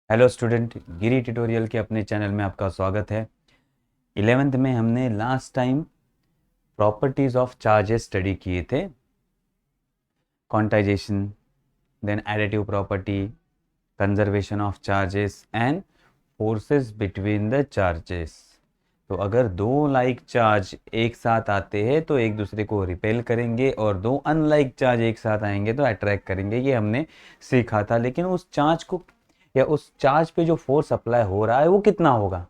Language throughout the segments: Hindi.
हेलो स्टूडेंट, गिरी ट्यूटोरियल के अपने चैनल में आपका स्वागत है। 11th में हमने last time properties of charges study किए थे। Quantization, then additive property, conservation of charges and forces between the charges. तो अगर दो लाइक चार्ज एक साथ आते हैं तो एक दूसरे को रिपेल करेंगे और दो अनलाइक चार्ज एक साथ आएंगे तो अट्रैक्ट करेंगे। ये हमने सीखा था, लेकिन उस चार्ज को या उस चार्ज पे जो फोर्स अप्लाई हो रहा है वो कितना होगा,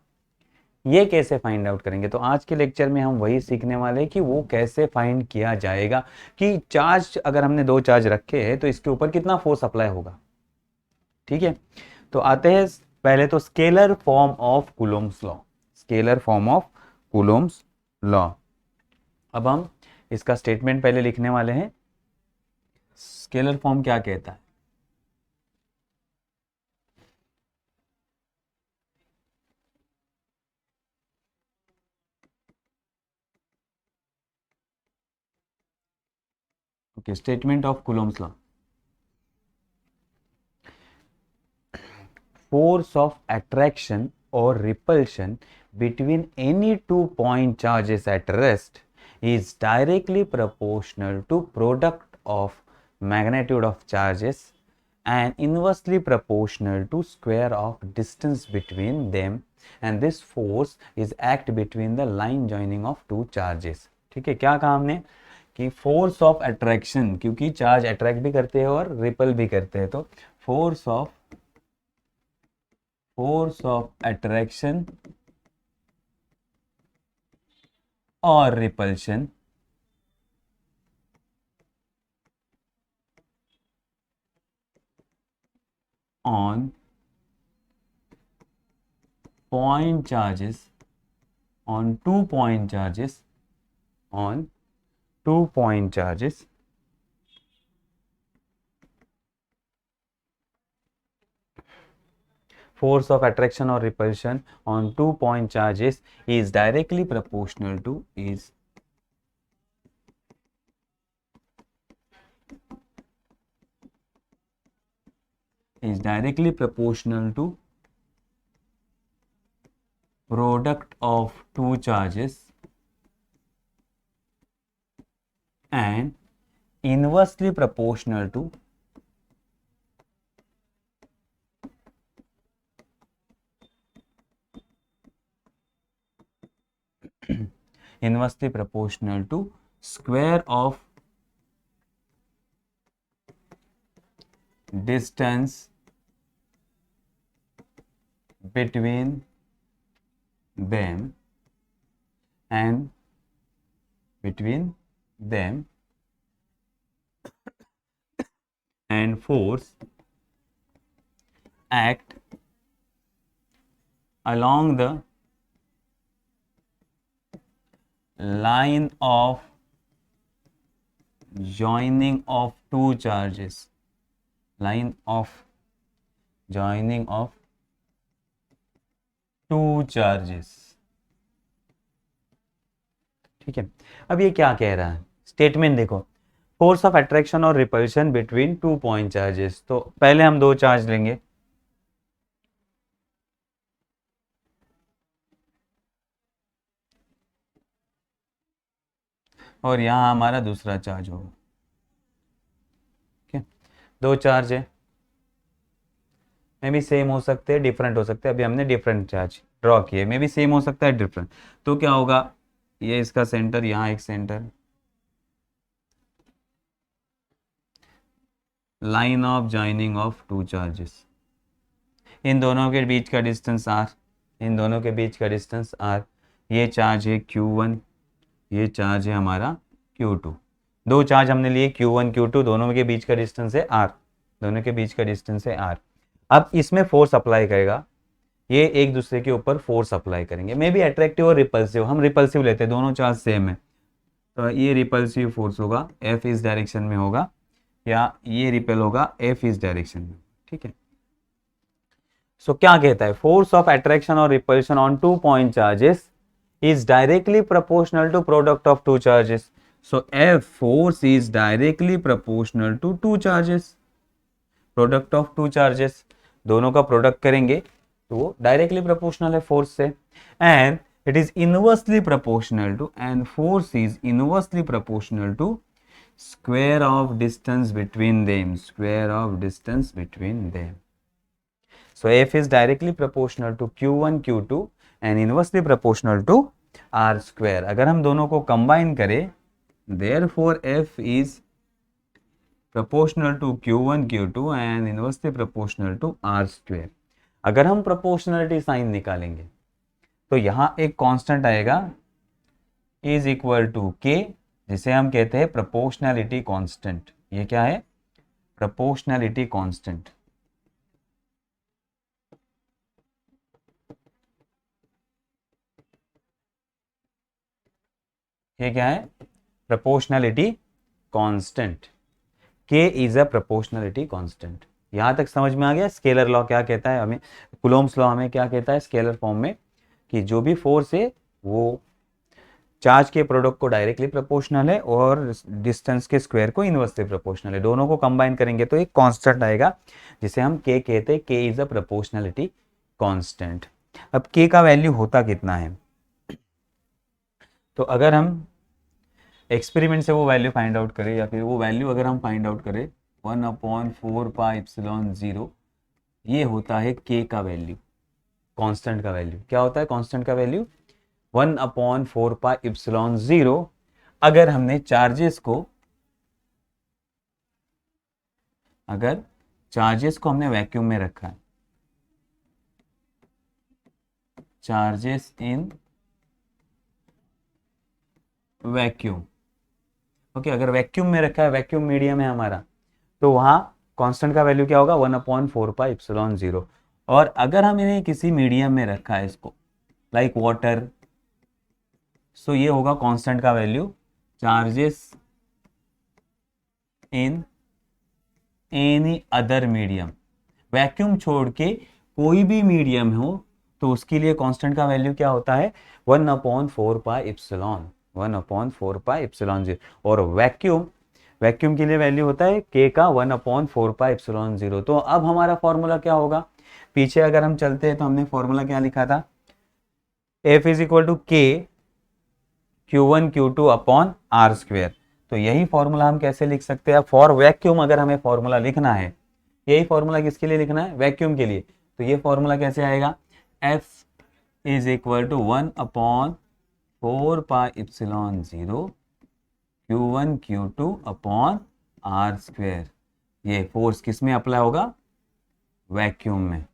ये कैसे फाइंड आउट करेंगे। तो आज के लेक्चर में हम वही सीखने वाले हैं कि वो कैसे फाइंड किया जाएगा कि चार्ज, अगर हमने दो चार्ज रखे हैं तो इसके ऊपर कितना फोर्स अप्लाई होगा। ठीक है, तो आते हैं पहले तो scalar form of Coulomb's law. Scalar form of Coulomb's law. अब हम इसका स्टेटमेंट पहले लिखने वाले हैं। स्केलर फॉर्म क्या कहता है? Okay, statement of Coulomb's law. Force of attraction or repulsion between any two point charges at rest is directly proportional to product of magnitude of charges and inversely proportional to square of distance between them, and this force is act between the line joining of two charges. ठीक है, क्या कहा हमने कि फोर्स ऑफ अट्रैक्शन, क्योंकि चार्ज अट्रैक्ट भी करते हैं और रिपल भी करते हैं, तो फोर्स ऑफ अट्रैक्शन और repulsion on point charges, on two point charges, on two point charges force of attraction or repulsion on two point charges is directly proportional to product of two charges and inversely proportional to square of distance between them and force act along the line of joining of two charges, line of joining of two charges। ठीक है, अब ये क्या कह रहा है, स्टेटमेंट देखो। फोर्स ऑफ अट्रैक्शन और repulsion between two point charges, तो पहले हम दो चार्ज लेंगे, और यहां हमारा दूसरा चार्ज होगा। ठीक है, दो चार्ज है, मे भी सेम हो सकते हैं, डिफरेंट हो सकते हैं। अभी हमने डिफरेंट चार्ज ड्रॉ किए, मे भी सेम हो सकता है, डिफरेंट। तो क्या होगा, ये इसका सेंटर, यहाँ एक center, line of joining of two charges, इन दोनों के बीच का डिस्टेंस आर, इन दोनों के बीच का डिस्टेंस आर। ये चार्ज है Q1, ये चार्ज है हमारा Q2। दो चार्ज हमने लिए Q1 Q2, दोनों के बीच का डिस्टेंस है R, दोनों के बीच का डिस्टेंस है R। अब इसमें फोर्स अप्लाई करेगा, ये एक दूसरे के ऊपर फोर्स अप्लाई करेंगे, मे बी अट्रैक्टिव और रिपल्सिव। हम रिपल्सिव लेते हैं, दोनों चार्ज सेम है, तो ये रिपल्सिव फोर्स होगा, F इस डायरेक्शन में होगा, या ये रिपेल होगा F इस डायरेक्शन में। ठीक है, सो क्या कहता है, फोर्स ऑफ अट्रैक्शन और repulsion on two point charges is directly proportional to product of two charges. So F force is directly proportional to two charges, product of two charges. दोनों का प्रोडक्ट करेंगे तो वो डायरेक्टली प्रोपोर्शनल है फोर्स से, and it is inversely proportional to, and force is inversely proportional to square of distance between them, square of distance between them. So F is directly proportional to Q1 Q2 and inversely proportional to R square. अगर हम दोनों को combine करें, therefore F is proportional to Q1 Q2 and inversely proportional to R square. अगर हम proportionality sign निकालेंगे तो यहाँ एक constant आएगा is equal to K, जिसे हम कहते हैं प्रोपोर्शनैलिटी कांस्टेंट। ये क्या है? Proportionality constant. ये क्या है? Proportionality constant. K is a proportionality constant. यहां तक समझ में आ गया? स्केलर लॉ क्या कहता है हमें, कूलोम्ब्स लॉ हमें क्या कहता है स्केलर फॉर्म में, कि जो भी फोर्स है वो चार्ज के प्रोडक्ट को डायरेक्टली प्रोपोर्शनल है और डिस्टेंस के स्क्वायर को इनवर्सली प्रोपोर्शनल है। दोनों को कंबाइन करेंगे तो एक कांस्टेंट आएगा जिसे हम K कहते हैं। K is a proportionality constant. अब K का वैल्यू होता कितना है? तो अगर हम एक्सपेरिमेंट से वो वैल्यू फाइंड आउट करें, या फिर वो वैल्यू अगर हम फाइंड आउट करें 1/4πε0, ये होता है K का वैल्यू, कांस्टेंट का वैल्यू। क्या होता है कांस्टेंट का वैल्यू? 1/4πε0। अगर हमने चार्जेस को हमने वैक्यूम में रखा है, चार्जेस इन वैक्यूम, ओके, अगर वैक्यूम में रखा है, वैक्यूम मीडियम है हमारा, तो वहां कांस्टेंट का वैल्यू क्या होगा? 1/4πε0। और अगर हम इन्हें किसी मीडियम में रखा है इसको, लाइक वाटर, सो ये होगा कांस्टेंट का value charges in any other medium. Vacuum छोड़ के कोई भी मीडियम हो तो उसके लिए कांस्टेंट का वैल्यू क्या होता है? 1/4πε0। और वैक्यूम के लिए वैल्यू होता है K का 1/4πε0। तो अब हमारा फॉर्मूला क्या होगा? पीछे अगर हम चलते हैं तो हमने फॉर्मूला क्या लिखा था? F is equal to K Q1 Q2 upon R square. तो यही फॉर्मूला हम कैसे लिख सकते हैं? फॉर वैक्यूम अगर हमें फॉर्मूला लिखना है, यही फॉर्मूला किसके लिए लिखना है? वैक्यूम के लिए। तो ये फॉर्मूला कैसे आएगा? F is equal to 1/4πε0 Q1 Q2 upon R square. ये फोर्स किस में अप्लाई होगा? वैक्यूम में।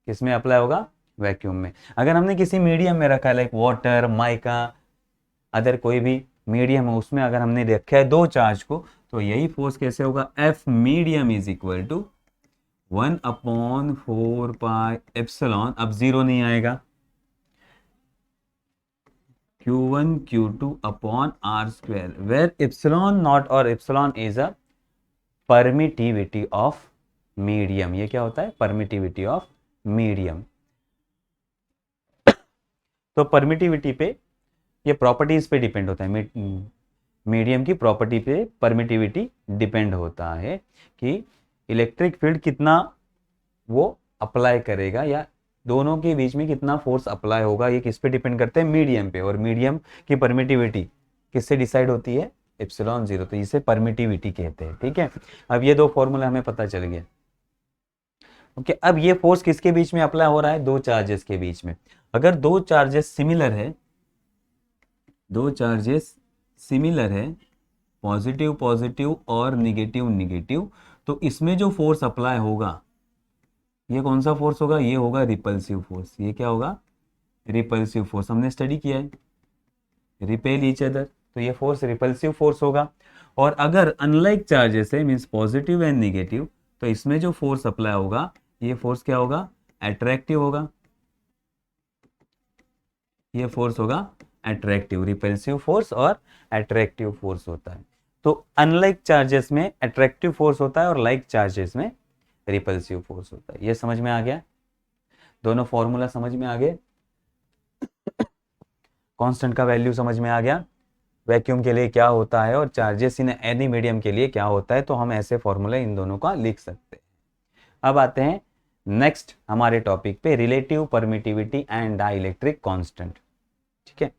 किस में अप्लाई होगा? वैक्यूम में। अगर हमने किसी मीडियम में रखा है, लाइक वाटर, माइका, अदर कोई भी मीडियम है, उसमें अगर हमने रखा है दो चार्ज को, तो यही फोर्स कैसे होगा? F medium is equal to 1/4πε, अब जीरो नहीं आएगा, Q1 Q2 upon R square, where epsilon naught और epsilon is a permittivity of medium. ये क्या होता है? Permittivity of medium. तो परमिटिविटी पे, ये प्रॉपर्टीज पे डिपेंड होता है, मीडियम की प्रॉपर्टी पे परमिटिविटी डिपेंड होता है कि इलेक्ट्रिक फील्ड कितना वो अप्लाई करेगा, या दोनों के बीच में कितना फोर्स अप्लाई होगा। ये किस पे डिपेंड करते हैं? मीडियम पे। और मीडियम की परमिटिविटी किससे डिसाइड होती है? ε0। तो इसे परमिटिविटी कहते हैं। ठीक है, अब ये दो फॉर्मूला हमें पता चल गया। ओके, अब ये फोर्स किसके बीच में अप्लाई हो रहा है? दो चार्जेस के बीच में। अगर दो चार्जेस सिमिलर है, दो चार्जेस सिमिलर है, पॉजिटिव पॉजिटिव और निगेटिव निगेटिव, तो इसमें जो फोर्स अप्लाई होगा, ये कौन सा फोर्स होगा? ये होगा रिपल्सिव फोर्स। ये क्या होगा? Repulsive force. हमने स्टडी किया है, रिपेल ईच अदर, तो ये फोर्स रिपल्सिव फोर्स होगा। और अगर अनलाइक चार्जेस है, मीन्स पॉजिटिव एंड निगेटिव, तो इसमें जो फोर्स अप्लाई होगा, ये फोर्स क्या होगा? अट्रैक्टिव होगा। ये फोर्स होगा अट्रैक्टिव। रिपल्सिव फोर्स और अट्रैक्टिव फोर्स होता है। तो अनलाइक चार्जेस में अट्रैक्टिव फोर्स होता है और लाइक चार्जेस में रिपल्सिव फोर्स होता है। ये समझ में आ गया? दोनों फॉर्मूला समझ में आ गए? कांस्टेंट का वैल्यू समझ में आ गया? वैक्यूम के लिए क्या होता है और चार्जेस इन एनी मीडियम के लिए क्या होता है। तो हम ऐसे फॉर्मूला इन दोनों का लिख सकते हैं। अब आते हैं नेक्स्ट हमारे टॉपिक पे relative permittivity and dielectric constant. ठीक है,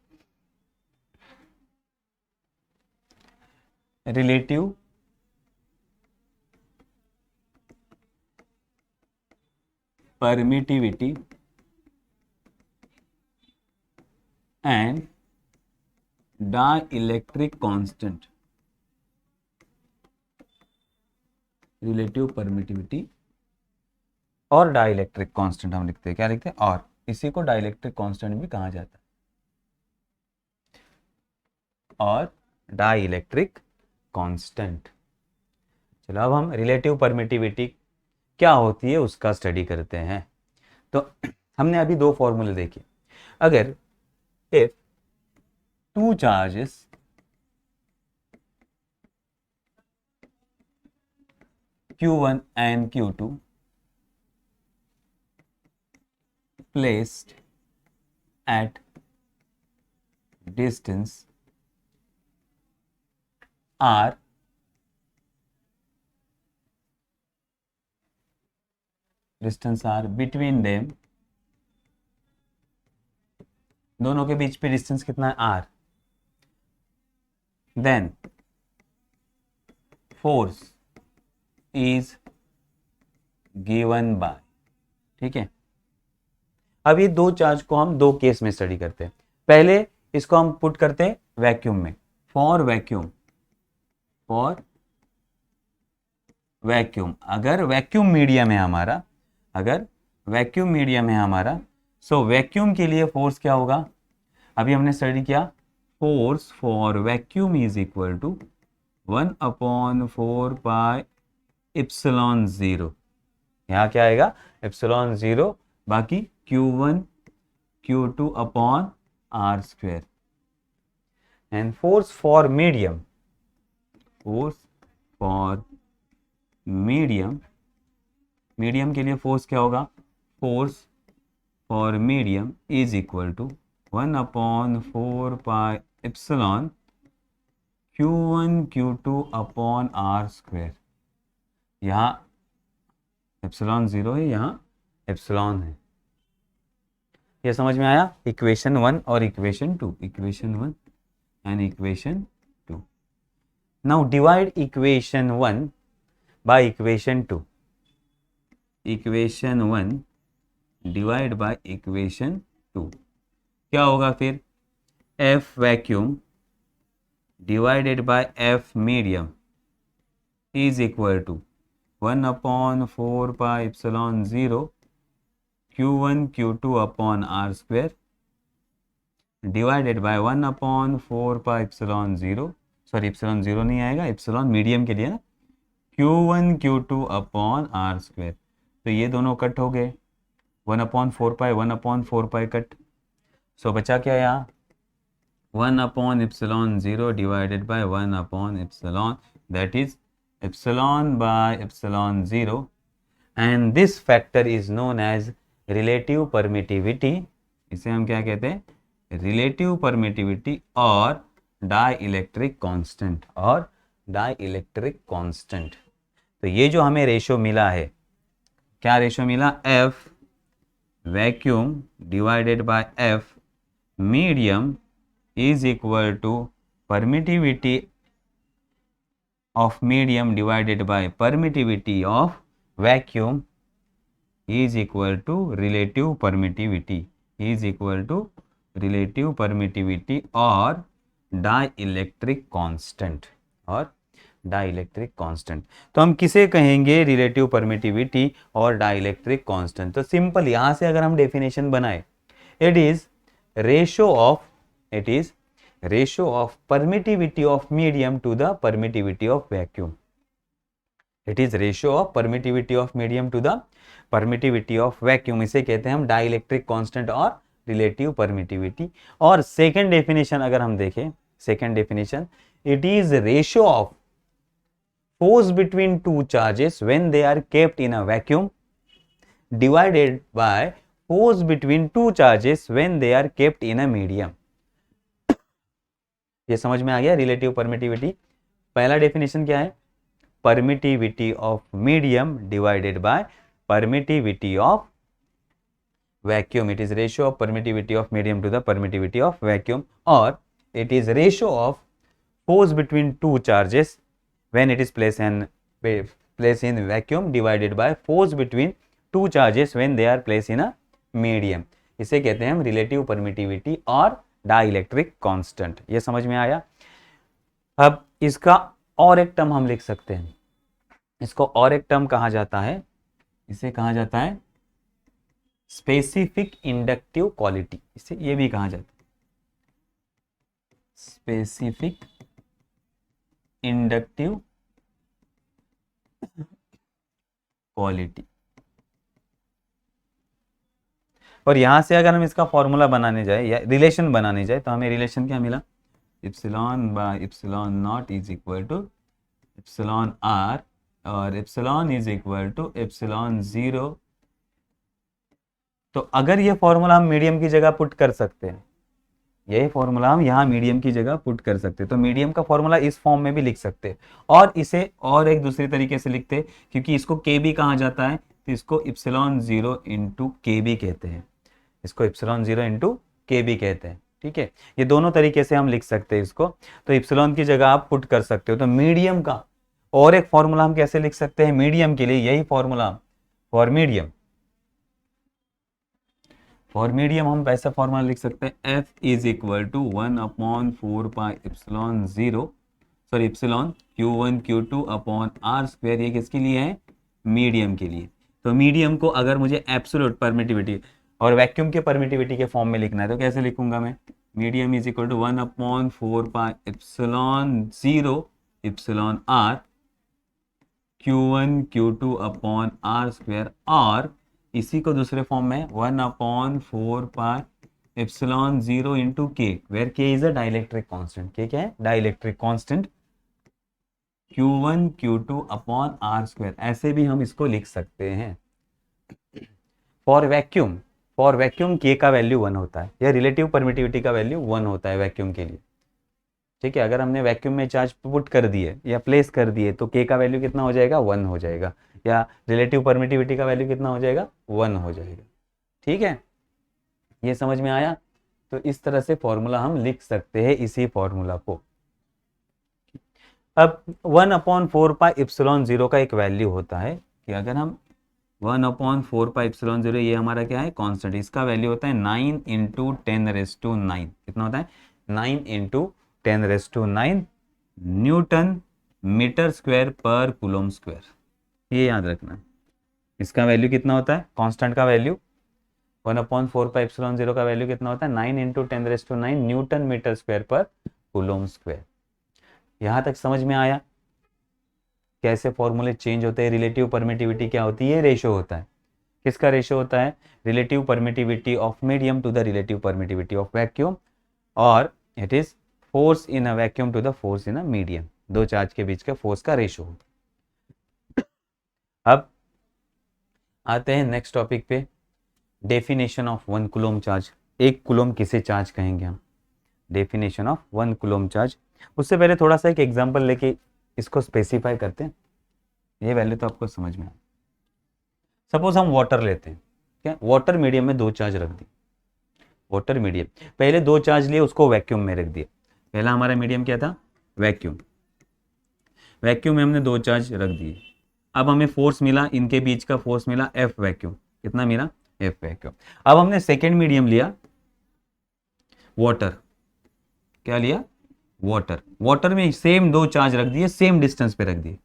relative permittivity and dielectric constant. Relative permittivity और डाइलेक्ट्रिक कांस्टेंट हम लिखते हैं, क्या लिखते हैं, और इसी को डाइलेक्ट्रिक कांस्टेंट भी कहा जाता है, और डाइलेक्ट्रिक कांस्टेंट। चलो अब हम रिलेटिव परमिटिविटी क्या होती है उसका स्टडी करते हैं। तो हमने अभी दो फॉर्मूले देखे। अगर if two charges Q1 and Q2 placed at distance R between them, दोनों के बीच पे डिस्टेंस कितना है R, then force is given by। ठीक है, अब ये दो चार्ज को हम दो केस में स्टडी करते हैं। पहले इसको हम पुट करते हैं वैक्यूम में, फॉर वैक्यूम अगर वैक्यूम मीडियम है हमारा, सो वैक्यूम के लिए फोर्स क्या होगा, अभी हमने स्टडी किया, force for vacuum is equal to 1/4 pi epsilon 0। यहाँ क्या आएगा, एप्सिलॉन 0, बाकी Q1 Q2 upon R square. And force for medium के लिए फोर्स क्या होगा, force for medium is equal to 1/4 pi epsilon Q1 Q2 upon R square. यहाँ एप्सिलॉन 0 है, यहाँ एप्सिलॉन है। ये समझ में आया, इक्वेशन 1 और equation 2, equation 1 and equation 2। Now divide equation 1 by equation 2। Equation 1 divide by equation 2 क्या होगा फिर, F vacuum divided by F medium is equal to 1/4 pi epsilon 0 Q1 Q2 upon R square divided by 1/4 pi epsilon 0, sorry epsilon 0 नहीं आएगा, एप्सिलॉन मीडियम के लिए ना, Q1 Q2 upon R square. तो ये दोनों कट हो गए, 1/4 पाई कट, सो बचा क्या यहाँ, 1/0 divided by 1/, that is epsilon by epsilon 0, and this factor is known as relative permittivity. इसे हम क्या कहते हैं, रिलेटिव परमिटिविटी और डाइलेक्ट्रिक कांस्टेंट। तो ये जो हमें रेशो मिला है, क्या रेशो मिला, F vacuum divided by F medium is equal to permittivity of medium divided by permittivity of vacuum is equal to relative permittivity और डाइलेक्ट्रिक कांस्टेंट। तो हम किसे कहेंगे रिलेटिव परमिटिविटी और डाइलेक्ट्रिक कांस्टेंट, तो सिंपल यहां से अगर हम डेफिनेशन बनाए, it is ratio of permittivity of medium to the permittivity of vacuum. It is ratio of permittivity of medium to the permittivity of vacuum. इसे कहते हैं हम डाइलेक्ट्रिक कांस्टेंट और रिलेटिव परमिटिविटी। और सेकेंड डेफिनेशन अगर हम देखें, second definition, it is ratio of force between two charges when they are kept in a vacuum divided by force between two charges when they are kept in a medium. ये समझ में आ गया रिलेटिव परमिटिविटी। पहला डेफिनेशन क्या है, permittivity of medium divided bye permittivity of vacuum. It is ratio of permittivity of medium to the permittivity of vacuum, or it is ratio of force between two charges when it is placed in vacuum divided by force between two charges when they are placed in a medium. इसे कहते हैं हम रिलेटिव परमिटिविटी और डाइलेक्ट्रिक कांस्टेंट। ये समझ में आया। अब इसका और एक टर्म हम लिख सकते हैं, इसको और एक टर्म कहा जाता है, इसे कहा जाता है स्पेसिफिक इंडक्टिव क्वालिटी। इसे ये भी कहा जाता है स्पेसिफिक इंडक्टिव क्वालिटी। और यहां से अगर हम इसका फॉर्मूला बनाने जाए या रिलेशन बनाने जाए तो हमें रिलेशन क्या मिला, epsilon by epsilon naught is equal to epsilon R, और epsilon is equal to epsilon 0। तो अगर ये फॉर्मूला हम मीडियम की जगह पुट कर सकते हैं, यही फॉर्मूला हम यहाँ मीडियम की जगह पुट कर सकते हैं, तो मीडियम का फॉर्मूला इस फॉर्म में भी लिख सकते हैं, और इसे और एक दूसरे तरीके से लिखते हैं, क्योंकि इसको के बी कहा जाता है, तो इसको इप्सिलॉन 0 इंटू के बी कहते हैं, इसको इप्सिलॉन 0 इंटू के बी कहते हैं। ठीक है, ये दोनों तरीके से हम लिख सकते हैं इसको, तो इप्सिलॉन की जगह आप पुट कर सकते हो। तो मीडियम का और एक फॉर्मूला हम कैसे लिख सकते हैं मीडियम के लिए, यही formula for medium, for medium हम ऐसा फॉर्मूला लिख सकते हैं F is equal to 1/4 pi epsilon 0, sorry epsilon Q1 Q2 upon R square. ये किसके लिए है, मीडियम के लिए। तो मीडियम को अगर मुझे एब्सोल्यूट परमिटिविटी और वैक्यूम के परमिटिविटी के फॉर्म में लिखना है तो कैसे लिखूंगा मैं, medium is equal to 1/4 pi epsilon 0 epsilon R Q1 Q2 upon R square, और इसी को दूसरे फॉर्म में 1/4 pi epsilon 0 into K, where K is a dielectric constant. K क्या है, dielectric constant, Q1 Q2 upon R square. ऐसे भी हम इसको लिख सकते हैं। फॉर वैक्यूम के का वैल्यू 1 होता है, या रिलेटिव परमिटिविटी का वैल्यू 1 होता है वैक्यूम के लिए। ठीक है, अगर हमने वैक्यूम में चार्ज पुट कर दिए या प्लेस कर दिए तो के का वैल्यू कितना हो जाएगा, 1 हो जाएगा, या रिलेटिव परमिटिविटी का वैल्यू कितना हो जाएगा, 1 हो जाएगा। ठीक है, ये समझ में आया। तो इस तरह से फॉर्मूला हम लिख सकते हैं इसी फॉर्मूला को। अब 1/4 पाई इप्सिलॉन 0 का एक वैल्यू होता है कि अगर हम 1/4 पाई इप्सिलॉन 0, ये हमारा क्या है, कांस्टेंट, इसका वैल्यू होता है 9 इंटू 10⁻⁹। कितना होता है, 9 इंटू 10⁻⁹ न्यूटन मीटर स्क्वायर पर कूलम स्क्वायर। ये याद रखना, इसका वैल्यू कितना होता है, कांस्टेंट का वैल्यू 1/4 पाई इप्सिलॉन 0 का वैल्यू कितना होता है, 9 इंटू 10⁻⁹ न्यूटन मीटर स्क्वायर पर कूलम स्क्वायर। यहां तक समझ में आया कैसे फॉर्मूले चेंज होते हैं। रिलेटिव परमिटिविटी क्या होती है, रेशो होता है। किसका रेशो होता है, relative permittivity of medium to the relative permittivity of vacuum, और it is force in a vacuum to the force in a medium. दो चार्ज के बीच का फोर्स का रेशो होता है। अब आते हैं नेक्स्ट टॉपिक पे, definition of 1 coulomb charge. 1 coulomb किसे चार्ज कहेंगे हम, डेफिनेशन ऑफ 1 कूलम चार्ज। उससे पहले थोड़ा सा एक एग्जांपल लेके इसको स्पेसिफाई करते हैं, ये वैल्यू तो आपको समझ में आए। सपोज हम वाटर लेते हैं, क्या वाटर मीडियम में 2 चार्ज रख दी, वाटर मीडियम, पहले 2 चार्ज लिए उसको वैक्यूम में रख दिया। पहला हमारा मीडियम क्या था, वैक्यूम, वैक्यूम में हमने 2 चार्ज रख दिए। अब हमें फोर्स मिला, इनके बीच का फोर्स मिला F वैक्यूम, कितना मिला, F वैक्यूम। अब हमने सेकेंड मीडियम लिया वाटर, क्या लिया, वाटर, वाटर में सेम 2 चार्ज रख दिए, सेम डिस्टेंस पे रख दिए।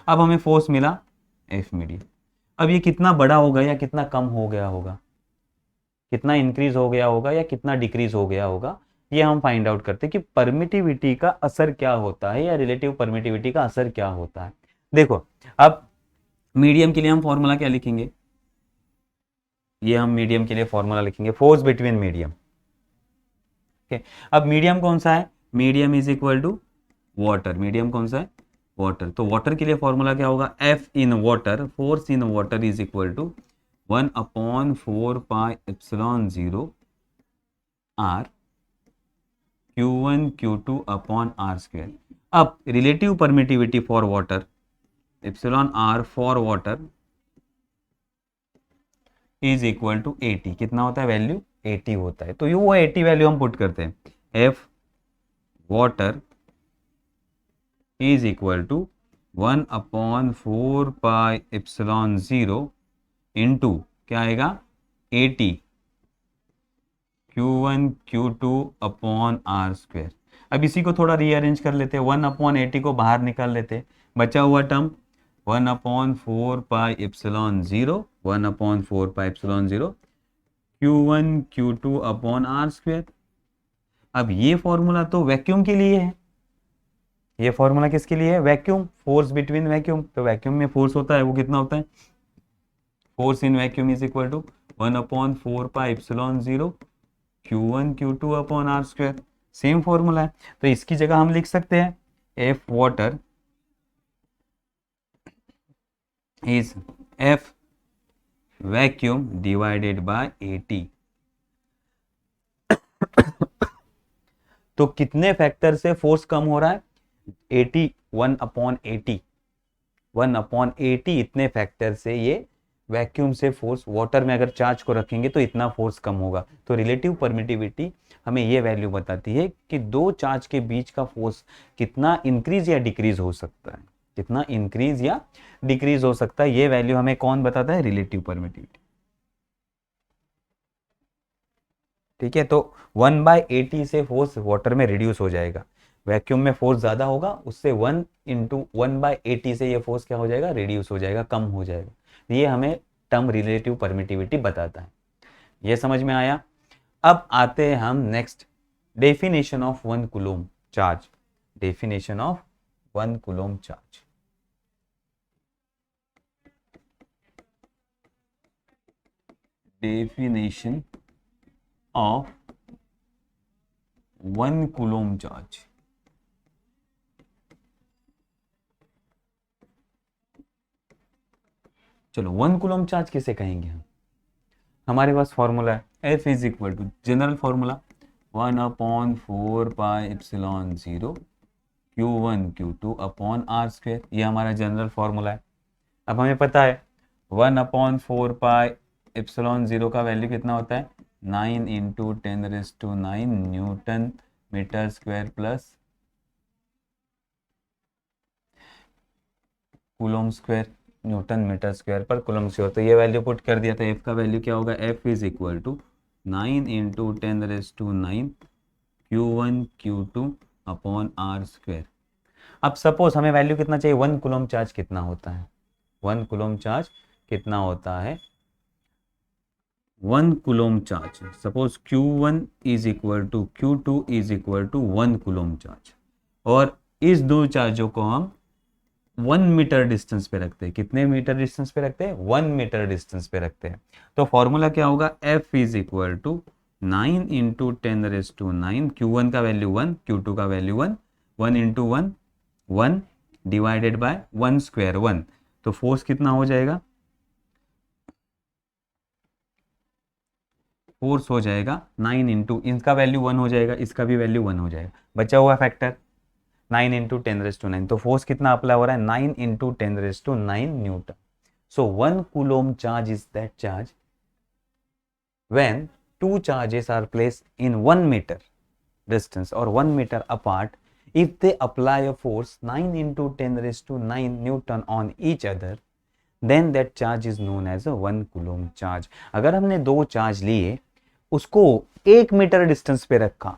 अब हमें फोर्स मिला F मीडियम। अब ये कितना बड़ा होगा या कितना कम हो गया होगा, कितना इंक्रीज हो गया होगा या कितना डिक्रीज हो गया होगा, ये हम फाइंड आउट करते हैं कि परमिटिविटी का असर क्या होता है या रिलेटिव परमिटिविटी का असर क्या होता है। देखो, अब मीडियम के लिए हम फॉर्मूला क्या लिखेंगे, ये हम मीडियम के लिए फॉर्मूला लिखेंगे फोर्स बिटवीन मीडियम। अब मीडियम कौन सा है, medium is equal to water, medium कौन सा है, वाटर। तो वाटर के लिए फॉर्मूला क्या होगा, F in water, force in water is equal to 1/4 pi epsilon 0 R Q1 Q2 upon R square. अब relative permittivity for water, epsilon R for water is equal to 80, कितना होता है वैल्यू 80 होता है। तो ये वो 80 वैल्यू हम पुट करते हैं, F water is equal to 1/4 pi epsilon 0 into क्या आएगा 80 Q1 Q2 upon R square. अब इसी को थोड़ा रीअरेंज कर लेते हैं, 1/80 को बाहर निकाल लेते हैं, बचा हुआ term 1/4 pi epsilon 0 1/4 pi epsilon 0 Q1 Q2 upon R square. अब ये फॉर्मूला तो वैक्यूम के लिए है, ये फॉर्मूला किसके लिए है, वैक्यूम, फोर्स बिटवीन वैक्यूम। तो वैक्यूम में फोर्स होता है वो कितना होता है, force in vacuum is equal to 1/4 pi epsilon 0 Q1 Q2 upon R square. Same formula है, तो इसकी जगह हम लिख सकते हैं F water is F vacuum divided by 80। तो कितने फैक्टर से फोर्स कम हो रहा है, 80, 1/80, 1/80 इतने फैक्टर से ये वैक्यूम से फोर्स, वाटर में अगर चार्ज को रखेंगे तो इतना फोर्स कम होगा। तो रिलेटिव परमिटिविटी हमें ये वैल्यू बताती है कि दो चार्ज के बीच का फोर्स कितना इंक्रीज या डिक्रीज हो सकता है, कितना इंक्रीज या डिक्रीज हो सकता है। ये वैल्यू हमें कौन बताता है, रिलेटिव परमिटिविटी। ठीक है, तो 1/80 से फोर्स वाटर में रिड्यूस हो जाएगा, वैक्यूम में फोर्स ज्यादा होगा, उससे 1/180 से ये फोर्स क्या हो जाएगा, रिड्यूस हो जाएगा, कम हो जाएगा। ये हमें टर्म रिलेटिव परमिटिविटी बताता है। ये समझ में आया। अब आते हैं हम next, definition of 1 coulomb charge. Definition of 1 coulomb charge. Definition of 1 coulomb charge. चलो 1 कूलम्ब चार्ज किसे कहेंगे हम, हमारे पास फॉर्मूला है F is equal to, general formula 1/4 pi epsilon 0 Q1 Q2 upon R square, ये हमारा जनरल फॉर्मूला है। अब हमें पता है 1/4 पाई एप्सिलॉन 0 का वैल्यू कितना होता है, 9 × 10⁹ newton metre square plus coulomb square, newton metre square पर कूलम स्क्वायर। तो ये वैल्यू पुट कर दिया, तो एफ का वैल्यू क्या होगा, F is equal to 9 × 10⁹ Q1 Q2 upon R square. अब सपोज हमें वैल्यू कितना चाहिए, 1 कूलम चार्ज कितना होता है, 1 कूलम चार्ज कितना होता है, 1 coulomb charge suppose Q1 is equal to Q2 is equal to 1 coulomb charge, और इस दो चार्जों को हम 1 मीटर डिस्टेंस पे रखते हैं। कितने मीटर डिस्टेंस पे रखते हैं, 1 मीटर डिस्टेंस पे रखते हैं। तो फॉर्मूला क्या होगा, F is equal to 9 × 10⁹ Q1 का वैल्यू 1, Q2 का वैल्यू 1, 1 × 1 1 डिवाइडेड बाय 1 स्क्वायर 1। तो फोर्स कितना हो जाएगा, फोर्स हो जाएगा 9 × इसका वैल्यू 1 हो जाएगा, इसका भी वैल्यू 1 हो जाएगा, बचा हुआ फैक्टर 9 × 10⁹ तो फोर्स कितना अप्लाई हो रहा है, 9 × 10⁹ Newton. So 1 coulomb charge is that charge when two charges are placed in 1 meter distance or 1 meter apart. If they apply a force 9 × 10⁹ Newton on each other, then that charge is known as a 1 coulomb charge. अगर हमने दो चार्ज लिए, उसको 1 मीटर डिस्टेंस पे रखा,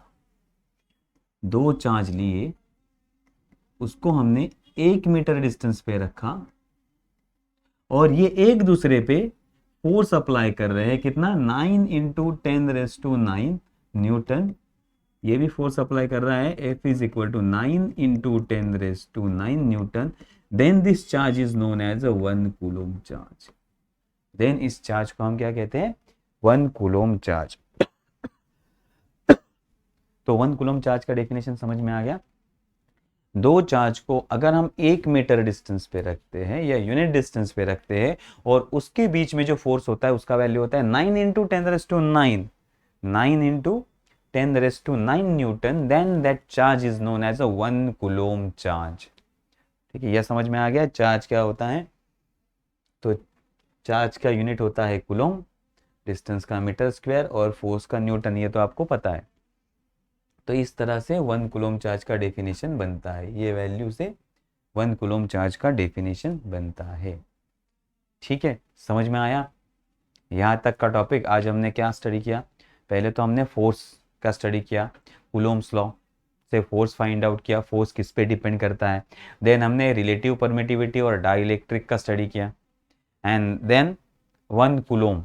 दो चार्ज लिए उसको हमने 1 मीटर डिस्टेंस पे रखा, और ये एक दूसरे पे फोर्स अप्लाई कर रहे हैं, कितना 9 × 10⁹ न्यूटन, ये भी फोर्स अप्लाई कर रहा है, F is equal to 9 × 10⁹ newton, then this charge is known as a 1 coulomb charge. देन इस चार्ज को हम क्या कहते हैं, 1 कूलम चार्ज। तो 1 कूलम चार्ज का डेफिनेशन समझ में आ गया। दो चार्ज को अगर हम 1 मीटर डिस्टेंस पे रखते हैं या यूनिट डिस्टेंस पे रखते हैं, और उसके बीच में जो फोर्स होता है उसका वैल्यू होता है 9 × 10⁹ 9 × 10⁹ newton, then that charge is known as a 1 coulomb charge. ठीक है, यह समझ में आ गया चार्ज क्या होता है। तो चार्ज का यूनिट होता है कूलम, डिस्टेंस का मीटर स्क्वायर और फोर्स का न्यूटन, ये तो आपको पता है। तो इस तरह से 1 कूलम चार्ज का डेफिनेशन बनता है, ये वैल्यू से 1 कूलम चार्ज का डेफिनेशन बनता है। ठीक है, समझ में आया? यहाँ तक का टॉपिक। आज हमने क्या स्टडी किया? पहले तो हमने फोर्स का स्टडी किया, कूलोम्स लॉ से फोर्स फाइंड आउट किया, फोर्स किस पे डिपेंड करता है। देन हमने रिलेटिव परमिटिविटी और डाइलेक्ट्रिक का स्टडी किया, एंड देन 1 कूलोम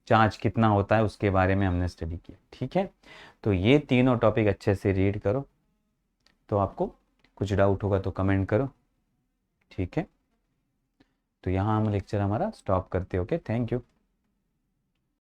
चार्ज कितना होता है उसके बारे में हमने स्टडी किया। ठीक है, तो ये तीनों टॉपिक अच्छे से रीड करो। तो आपको कुछ डाउट होगा तो कमेंट करो। ठीक है, तो यहाँ हम लेक्चर हमारा स्टॉप करते। Okay, thank you.